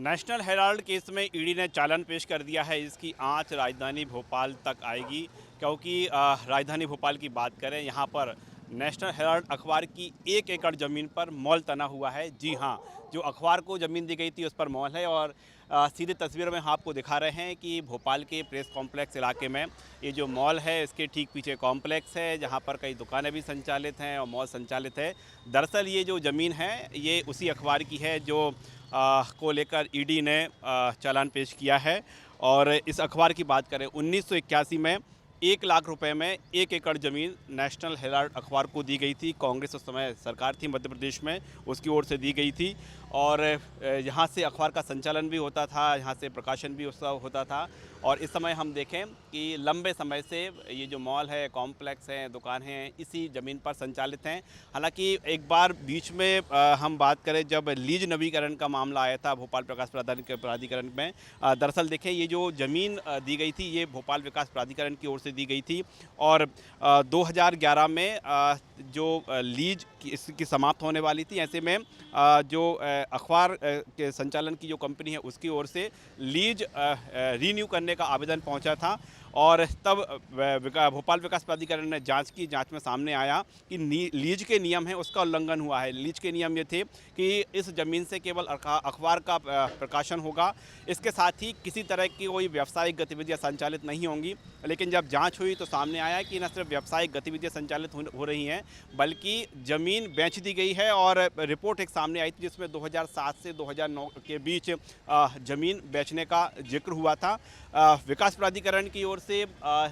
National Herald case में ED ने चालान पेश कर दिया है। इसकी आंच राजधानी भोपाल तक आएगी, क्योंकि राजधानी भोपाल की बात करें, यहाँ पर नेशनल हेराल्ड अखबार की 1 एकड़ ज़मीन पर मॉल तना हुआ है। जी हाँ, जो अखबार को ज़मीन दी गई थी उस पर मॉल है। और सीधी तस्वीर में हम आपको दिखा रहे हैं कि भोपाल के प्रेस कॉम्प्लेक्स इलाके में ये जो मॉल है, इसके ठीक पीछे कॉम्प्लेक्स है, जहाँ पर कई दुकानें भी संचालित हैं और मॉल संचालित है। दरअसल ये जो ज़मीन है, ये उसी अखबार की है जो को लेकर ईडी ने चालान पेश किया है। और इस अखबार की बात करें, 1981 में 1 लाख रुपए में 1 एकड़ ज़मीन नेशनल हेराल्ड अखबार को दी गई थी। कांग्रेस उस समय सरकार थी मध्य प्रदेश में, उसकी ओर से दी गई थी। और यहाँ से अखबार का संचालन भी होता था, यहाँ से प्रकाशन भी उसका होता था। और इस समय हम देखें कि लंबे समय से ये जो मॉल है, कॉम्प्लेक्स हैं, दुकानें हैं, इसी ज़मीन पर संचालित हैं। हालांकि एक बार बीच में हम बात करें, जब लीज नवीकरण का मामला आया था भोपाल प्रकाश प्राधिकरण में, दरअसल देखें ये जो ज़मीन दी गई थी, ये भोपाल विकास प्राधिकरण की ओर से दी गई थी। और 2011 में जो लीज इसकी समाप्त होने वाली थी, ऐसे में जो अखबार के संचालन की जो कंपनी है, उसकी ओर से लीज रीन्यू करने का आवेदन पहुंचा था। और तब भोपाल विकास प्राधिकरण ने जांच की। जांच में सामने आया कि लीज के नियम है, उसका उल्लंघन हुआ है। लीज के नियम ये थे कि इस ज़मीन से केवल अखबार का प्रकाशन होगा, इसके साथ ही किसी तरह की कोई व्यावसायिक गतिविधियां संचालित नहीं होंगी। लेकिन जब जांच हुई तो सामने आया कि न सिर्फ व्यावसायिक गतिविधियां संचालित हो रही हैं, बल्कि ज़मीन बेच दी गई है। और रिपोर्ट एक सामने आई थी जिसमें 2007 से 2009 के बीच ज़मीन बेचने का जिक्र हुआ था। विकास प्राधिकरण की ओर से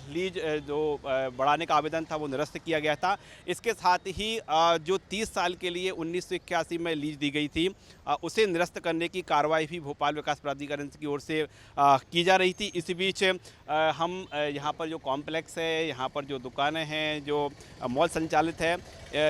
लीज जो बढ़ाने का आवेदन था, वो निरस्त किया गया था। इसके साथ ही जो 30 साल के लिए 1981 में लीज दी गई थी, उसे निरस्त करने की कार्रवाई भी भोपाल विकास प्राधिकरण की ओर से की जा रही थी। इसी बीच हम यहाँ पर जो कॉम्प्लेक्स है, यहाँ पर जो दुकानें हैं, जो मॉल संचालित है,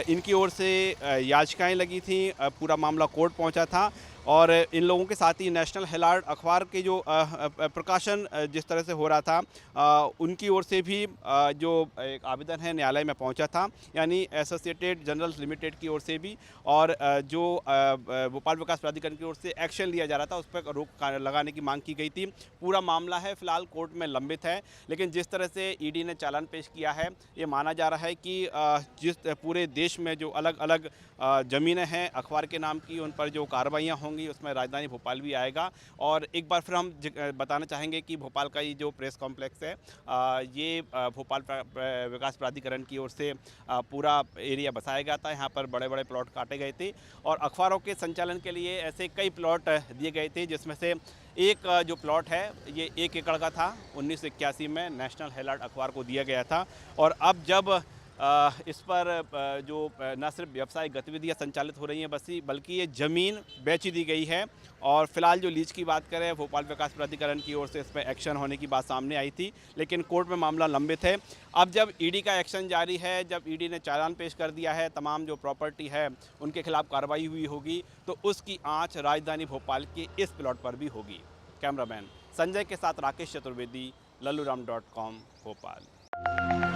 इनकी ओर से याचिकाएं लगी थी। पूरा मामला कोर्ट पहुँचा था। और इन लोगों के साथ ही नेशनल हेराल्ड अखबार के जो प्रकाशन जिस तरह से हो रहा था, उनकी ओर से भी जो एक आवेदन है न्यायालय में पहुंचा था, यानी एसोसिएटेड जर्नल्स लिमिटेड की ओर से भी। और जो भोपाल विकास प्राधिकरण की ओर से एक्शन लिया जा रहा था, उस पर रोक लगाने की मांग की गई थी। पूरा मामला है फिलहाल कोर्ट में लंबित है। लेकिन जिस तरह से ईडी ने चालान पेश किया है, ये माना जा रहा है कि जिस पूरे देश में जो अलग अलग ज़मीनें हैं अखबार के नाम की, उन पर जो कार्रवाइयाँ होंगी, उसमें राजधानी भोपाल भी आएगा। और एक बार फिर हम बताना चाहेंगे कि भोपाल का ये जो प्रेस कॉम्प्लेक्स है, ये भोपाल विकास प्राधिकरण की ओर से पूरा एरिया बसाया गया था। यहाँ पर बड़े बड़े प्लॉट काटे गए थे और अखबारों के संचालन के लिए ऐसे कई प्लॉट दिए गए थे, जिसमें से एक जो प्लॉट है, ये 1 एकड़ का था। 1981 में नेशनल हेराल्ड अखबार को दिया गया था। और अब जब इस पर जो न सिर्फ व्यावसायिक गतिविधियां संचालित हो रही हैं, बल्कि ये ज़मीन बेच दी गई है। और फिलहाल जो लीज की बात करें, भोपाल विकास प्राधिकरण की ओर से इस पर एक्शन होने की बात सामने आई थी, लेकिन कोर्ट में मामला लंबित है। अब जब ईडी का एक्शन जारी है, जब ईडी ने चालान पेश कर दिया है, तमाम जो प्रॉपर्टी है उनके खिलाफ कार्रवाई हुई होगी, तो उसकी आँच राजधानी भोपाल के इस प्लॉट पर भी होगी। कैमरामैन संजय के साथ राकेश चतुर्वेदी, लल्लूराम.com, भोपाल।